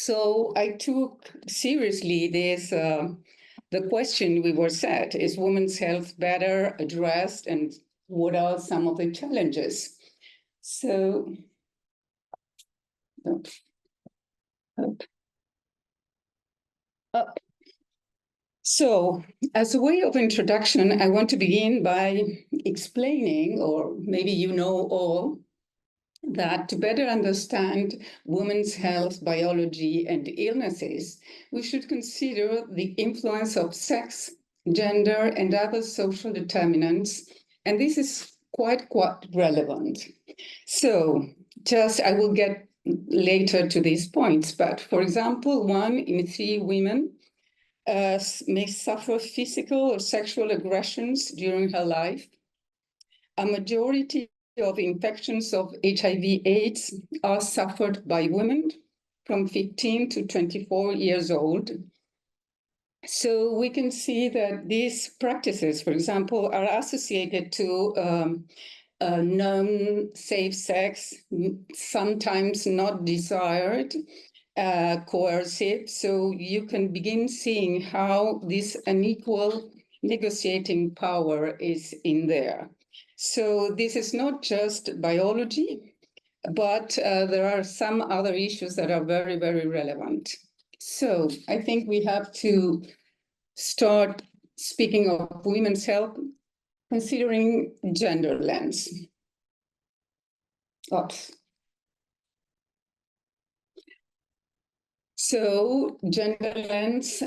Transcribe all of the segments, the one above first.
So I took seriously this, the question we were set, is women's health better addressed, and what are some of the challenges? So, So, as a way of introduction, I want to begin by explaining, or maybe you know all, that to better understand women's health, biology, and illnesses, we should consider the influence of sex, gender, and other social determinants. And this is quite relevant. So, I will get later to these points, but for example, 1 in 3 women may suffer physical or sexual aggressions during her life. A majority of infections of HIV-AIDS are suffered by women from 15 to 24 years old. So we can see that these practices, for example, are associated to non-safe sex, sometimes not desired, coercive. So you can begin seeing how this unequal negotiating power is in there. So this is not just biology, but there are some other issues that are very, very relevant. So I think we have to start speaking of women's health, considering gender lens. Oops. So gender lens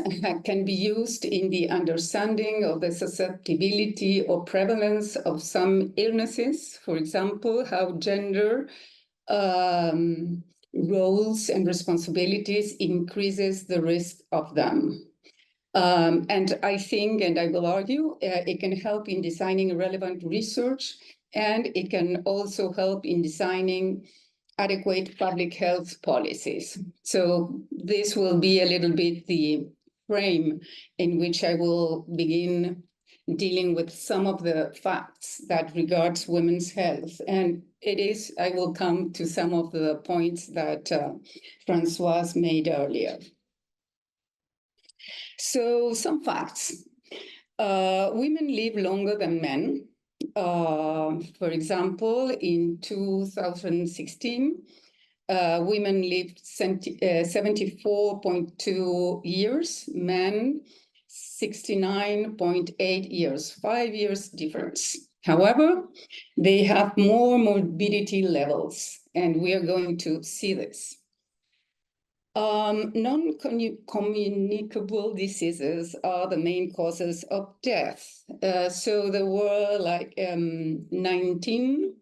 can be used in the understanding of the susceptibility or prevalence of some illnesses. For example, how gender roles and responsibilities increases the risk of them. And I think, and I will argue, it can help in designing relevant research, and it can also help in designing adequate public health policies. So this will be a little bit the frame in which I will begin dealing with some of the facts that regards women's health. And I will come to some of the points that Françoise made earlier. So some facts. Women live longer than men. For example, in 2016, women lived 74.2 years, men 69.8 years, 5 years difference. However, they have more morbidity levels, and we are going to see this. Non-communicable diseases are the main causes of death. So there were like 19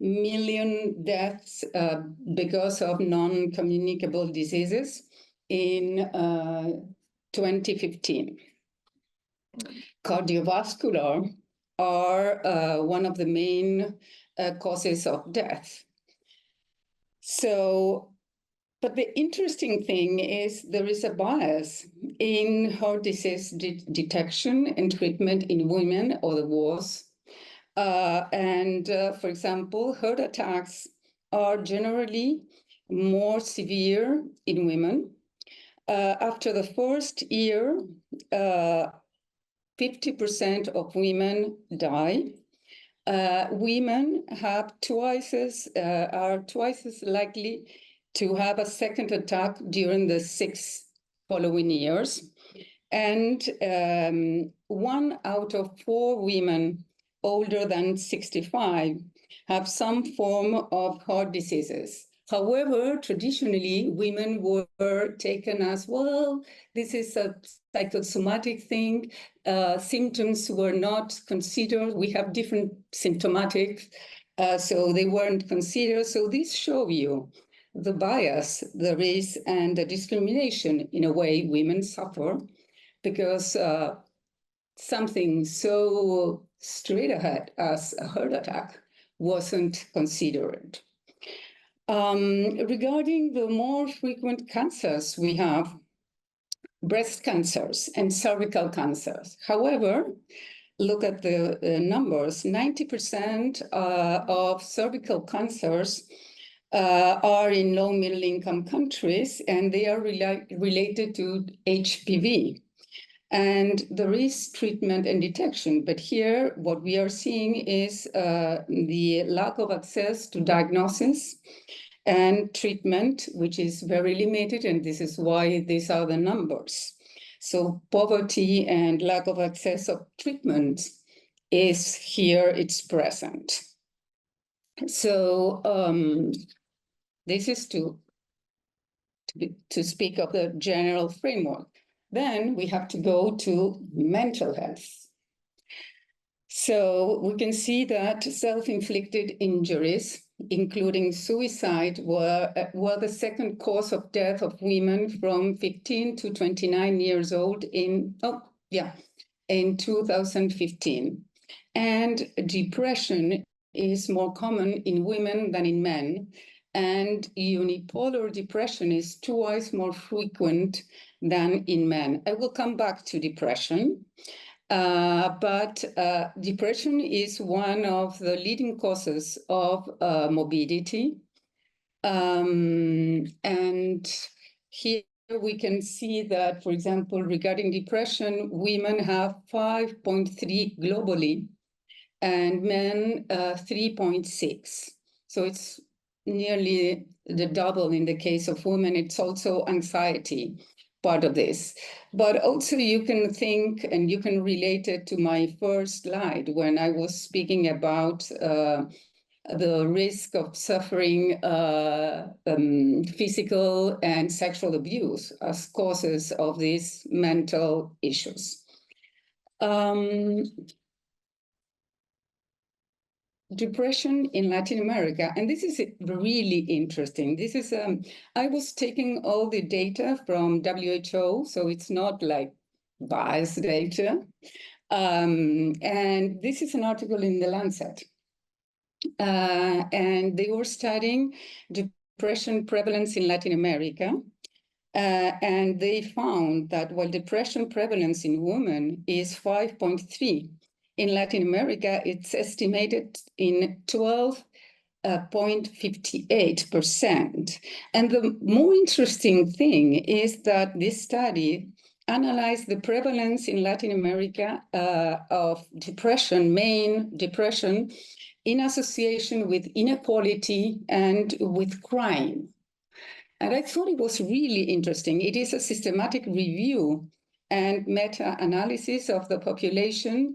million deaths because of non-communicable diseases in 2015. Cardiovascular are one of the main causes of death. So, but the interesting thing is there is a bias in heart disease detection and treatment in women, or there was. For example, heart attacks are generally more severe in women. After the first year, 50% of women die. Women have are twice as likely to have a second attack during the 6 following years. And 1 out of 4 women older than 65 have some form of heart diseases. However, traditionally, women were taken as, well, this is a psychosomatic thing. Symptoms were not considered. We have different symptomatics, so they weren't considered. So this shows you the bias there is and the discrimination in a way women suffer because something so straight ahead as a heart attack wasn't considered. Regarding the more frequent cancers, we have breast cancers and cervical cancers. However, look at the numbers. 90% of cervical cancers are in low middle income countries, and they are related to HPV. And there is treatment and detection, but here what we are seeing is the lack of access to diagnosis and treatment, which is very limited, and this is why these are the numbers. So poverty and lack of access of treatment is here, it's present. So this is to speak of the general framework. Then we have to go to mental health. So we can see that self-inflicted injuries, including suicide, were the second cause of death of women from 15 to 29 years old in 2015. And depression is more common in women than in men. And unipolar depression is twice more frequent than in men. I will come back to depression. But depression is one of the leading causes of morbidity. And here we can see that, for example, regarding depression, women have 5.3 globally and men 3.6. So it's nearly the double in the case of women. It's also anxiety, part of this. But also you can think, and you can relate it to my first slide when I was speaking about the risk of suffering physical and sexual abuse as causes of these mental issues. Depression in Latin America, and this is really interesting. This is I was taking all the data from WHO, so it's not like biased data. And this is an article in The Lancet. And they were studying depression prevalence in Latin America. And they found that while depression prevalence in women is 5.3, in Latin America, it's estimated in 12.58%. And the more interesting thing is that this study analyzed the prevalence in Latin America of depression, main depression, in association with inequality and with crime. And I thought it was really interesting. It is a systematic review and meta-analysis of the population,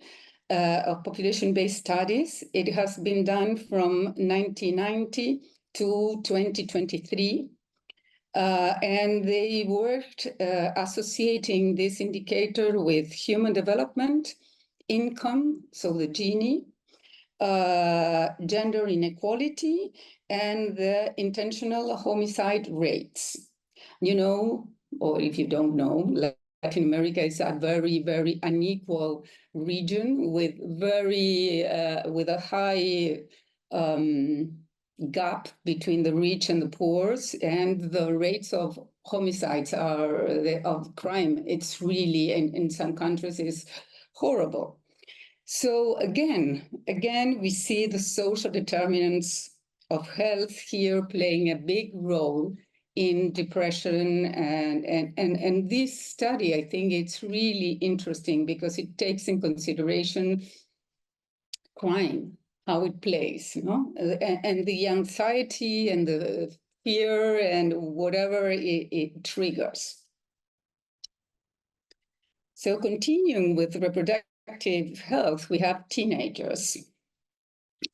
of population-based studies. It has been done from 1990 to 2023. And they worked associating this indicator with human development, income, so the Gini, gender inequality, and the intentional homicide rates. You know, or if you don't know, Latin America is a very, very unequal region with with a high gap between the rich and the poor, and the rates of homicides of crime, it's really, in some countries, is horrible. So again, we see the social determinants of health here playing a big role in depression. And this study, I think it's really interesting because it takes in consideration crime, how it plays, you know, and the anxiety and the fear and whatever it triggers. So continuing with reproductive health, we have teenagers.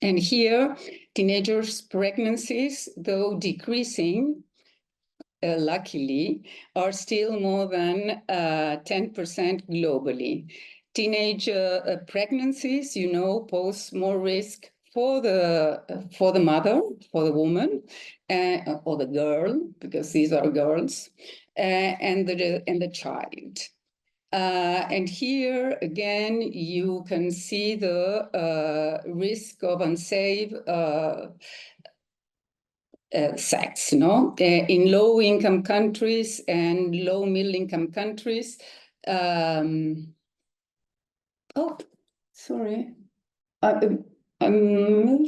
And here, teenagers' pregnancies, though decreasing, luckily, are still more than 10% globally. Teenage pregnancies, you know, pose more risk for the mother, for the woman, or the girl, because these are girls, and the child. And here, again, you can see the risk of unsafe sex, no? In low-income countries and low-middle-income countries. Oh, sorry. I'm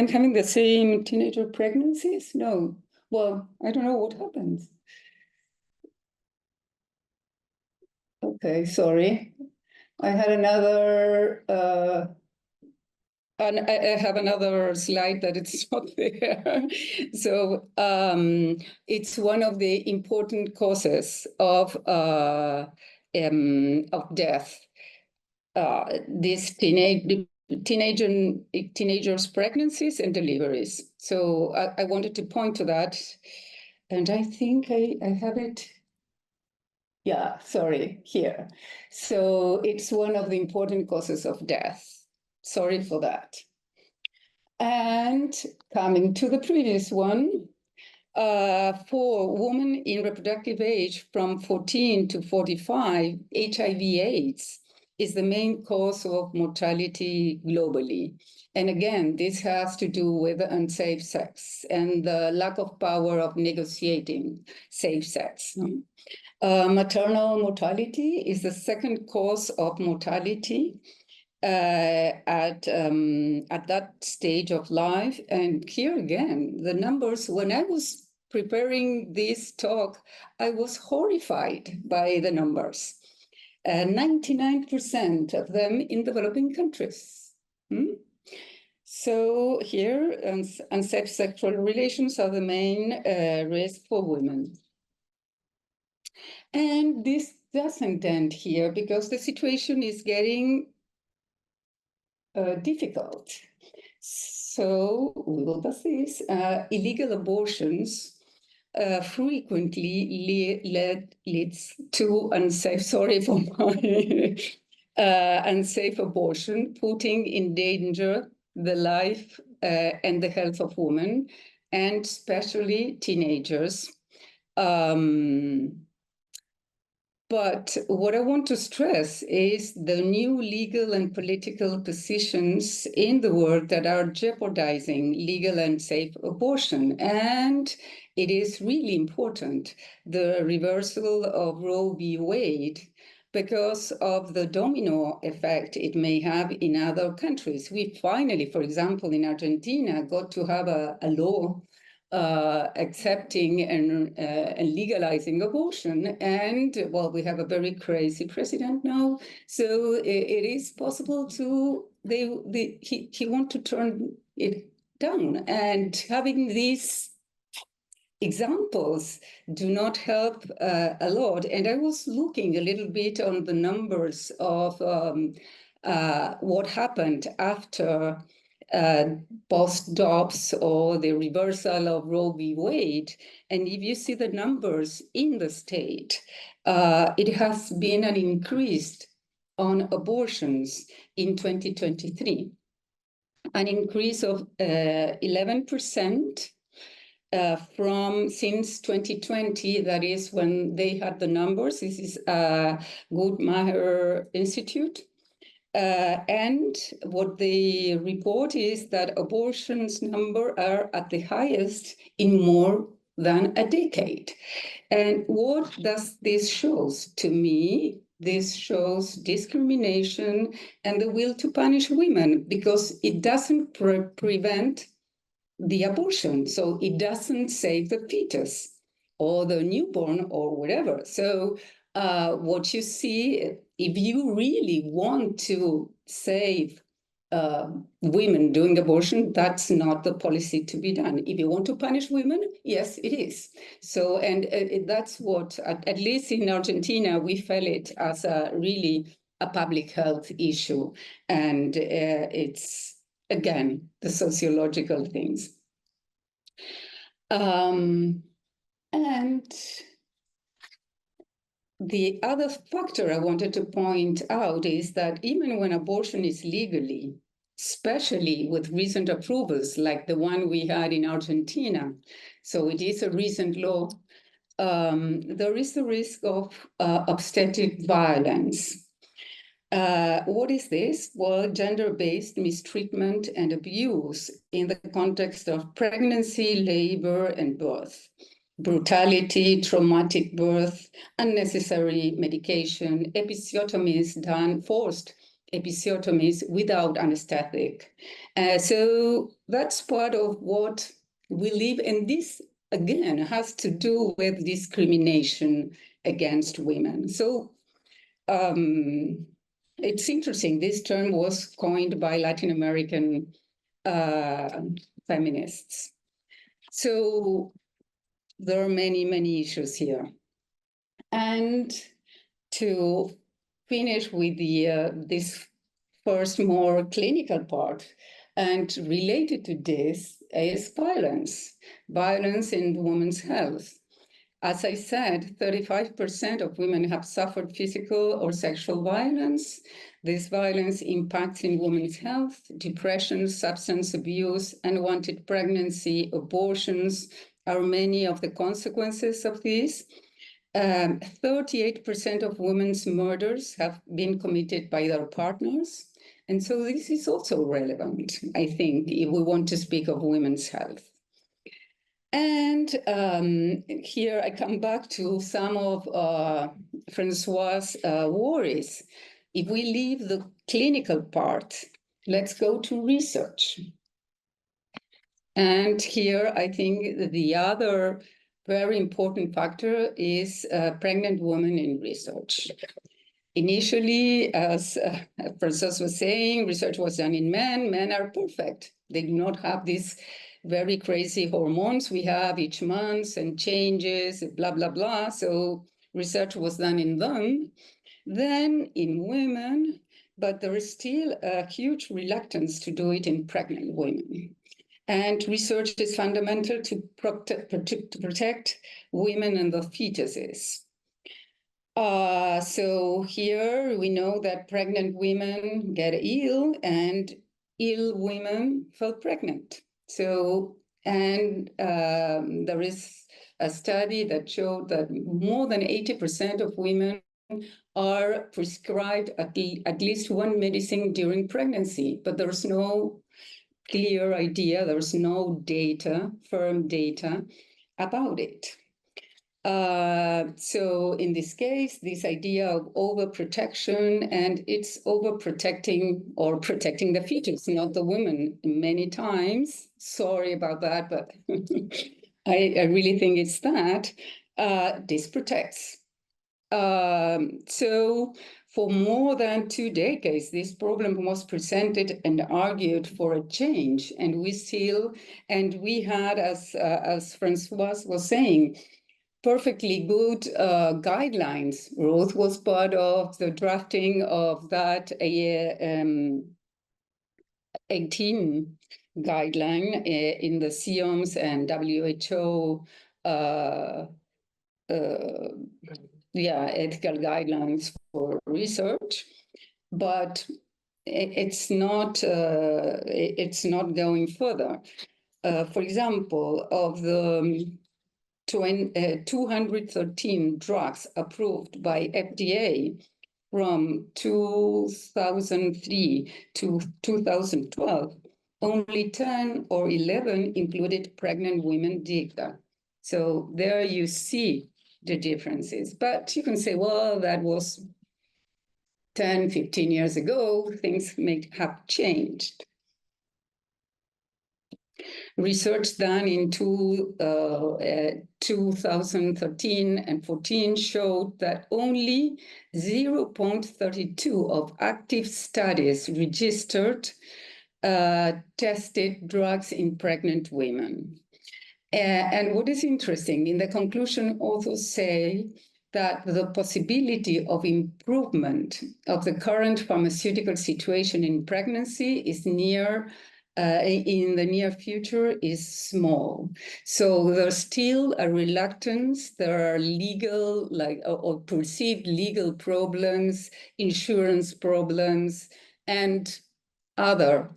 having the same teenager pregnancies? No. Well, I don't know what happens. Okay, sorry. I had another, and I have another slide that it's not there. So it's one of the important causes of death. These teenagers' pregnancies and deliveries. So I wanted to point to that, and I think I have it. Yeah, sorry, here. So it's one of the important causes of death. Sorry for that. And coming to the previous one, for women in reproductive age from 14 to 45, HIV-AIDS is the main cause of mortality globally. And again, this has to do with unsafe sex and the lack of power of negotiating safe sex. Maternal mortality is the second cause of mortality at that stage of life. And here again, the numbers, when I was preparing this talk, I was horrified by the numbers. 99% of them in developing countries. So here, unsafe sexual relations are the main risk for women. And this doesn't end here because the situation is getting difficult. So we will pass this. Illegal abortions frequently leads to unsafe, sorry for my unsafe abortion, putting in danger the life and the health of women, and especially teenagers. But what I want to stress is the new legal and political positions in the world that are jeopardizing legal and safe abortion. And it is really important, the reversal of Roe v. Wade, because of the domino effect it may have in other countries. We finally, for example, in Argentina, got to have a law accepting and legalizing abortion. And well, we have a very crazy president now. So it is possible to, he want to turn it down. And having these examples do not help a lot. And I was looking a little bit on the numbers of what happened after post-Dobbs or the reversal of Roe v. Wade. And if you see the numbers in the state, it has been an increase on abortions in 2023, an increase of 11%. From since 2020, that is when they had the numbers. This is Guttmacher Institute. And what they report is that abortions number are at the highest in more than a decade. And what does this shows to me? This shows discrimination and the will to punish women because it doesn't prevent the abortion. So it doesn't save the fetus or the newborn or whatever. So what you see, if you really want to save women doing abortion, that's not the policy to be done. If you want to punish women, yes, it is. So, and that's what, at least in Argentina, we felt it as a really a public health issue. And it's, again, the sociological things. And the other factor I wanted to point out is that even when abortion is legally, especially with recent approvals like the one we had in Argentina, so it is a recent law, there is the risk of obstetric violence. What is this? Well, gender-based mistreatment and abuse in the context of pregnancy, labor, and birth. Brutality, traumatic birth, unnecessary medication, episiotomies done, forced episiotomies without anesthetic. So that's part of what we live, and this again has to do with discrimination against women. So it's interesting, this term was coined by Latin American feminists. So there are many, many issues here. And to finish with this first more clinical part, and related to this is violence in women's health. As I said, 35% of women have suffered physical or sexual violence. This violence impacts in women's health, depression, substance abuse, unwanted pregnancy, abortions are many of the consequences of this. 38% of women's murders have been committed by their partners. And so this is also relevant, I think, if we want to speak of women's health. And here I come back to some of Francois' worries. If we leave the clinical part, let's go to research. And here I think the other very important factor is pregnant women in research. Initially, as Francois was saying, research was done in men. Men are perfect. They do not have these very crazy hormones we have each month and changes, blah, blah, blah. So research was done in them. Then in women, but there is still a huge reluctance to do it in pregnant women. And research is fundamental to protect women and the fetuses. So here we know that pregnant women get ill and ill women fall pregnant. So, and there is a study that showed that more than 80% of women are prescribed at least one medicine during pregnancy, but there's no clear idea, there's no data, firm data about it. So in this case, this idea of overprotection, and it's overprotecting or protecting the fetus, not the woman many times. Sorry about that, but I really think it's that. This protects. So for more than 2 decades, this problem was presented and argued for a change. And we had, as Francois was saying, perfectly good guidelines. Ruth was part of the drafting of that 18 guideline in the CIOMS and WHO ethical guidelines for research, but it's not going further. For example, of the 213 drugs approved by FDA from 2003 to 2012, only 10 or 11 included pregnant women data. So there you see the differences. But you can say, well, that was 10, 15 years ago, things may have changed. Research done in 2013 and 14 showed that only 0.32 of active studies registered tested drugs in pregnant women. And what is interesting, in the conclusion, authors say that the possibility of improvement of the current pharmaceutical situation in pregnancy is in the near future is small. So there's still a reluctance. There are legal, or perceived legal problems, insurance problems, and other,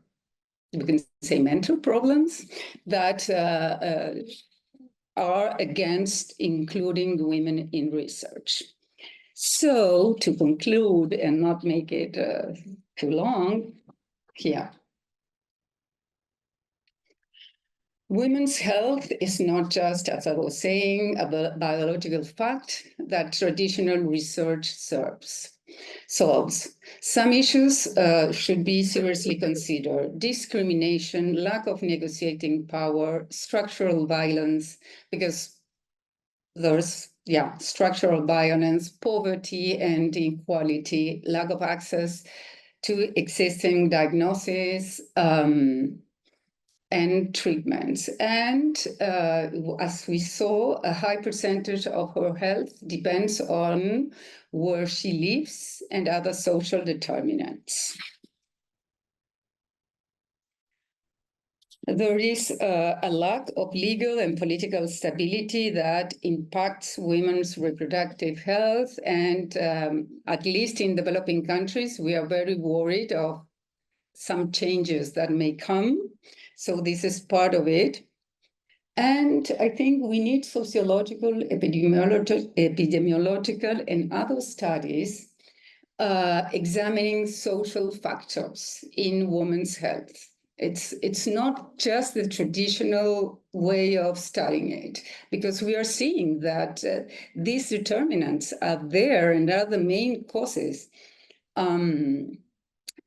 we can say, mental problems that are against including women in research. So to conclude and not make it too long, here. Women's health is not just, as I was saying, a biological fact that traditional research solves. Some issues should be seriously considered: discrimination, lack of negotiating power, structural violence, because there's structural violence, poverty and inequality, lack of access to existing diagnosis, and treatments. And as we saw, a high percentage of her health depends on where she lives and other social determinants. There is a lack of legal and political stability that impacts women's reproductive health. And at least in developing countries, we are very worried of some changes that may come. So this is part of it. And I think we need sociological, epidemiological, and other studies examining social factors in women's health. It's not just the traditional way of studying it, because we are seeing that these determinants are there and are the main causes.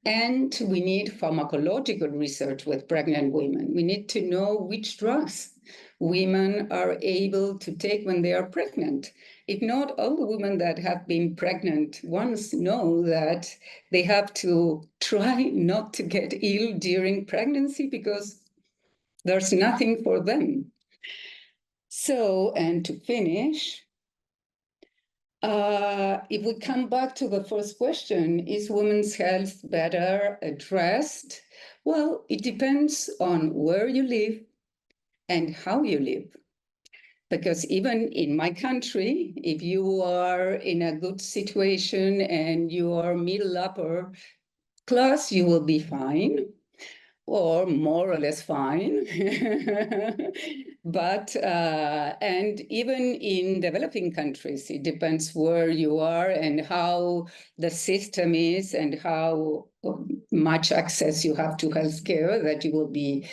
And we need pharmacological research with pregnant women. We need to know which drugs women are able to take when they are pregnant. If not, all the women that have been pregnant once know that they have to try not to get ill during pregnancy because there's nothing for them. So, and to finish, if we come back to the first question, is women's health better addressed? Well, it depends on where you live and how you live. Because even in my country, if you are in a good situation and you are middle upper class, you will be fine, or more or less fine. But, and even in developing countries, it depends where you are and how the system is and how much access you have to healthcare, that you will be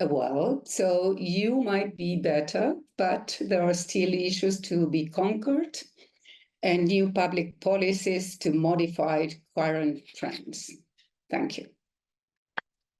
well. So you might be better, but there are still issues to be conquered and new public policies to modify current trends. Thank you.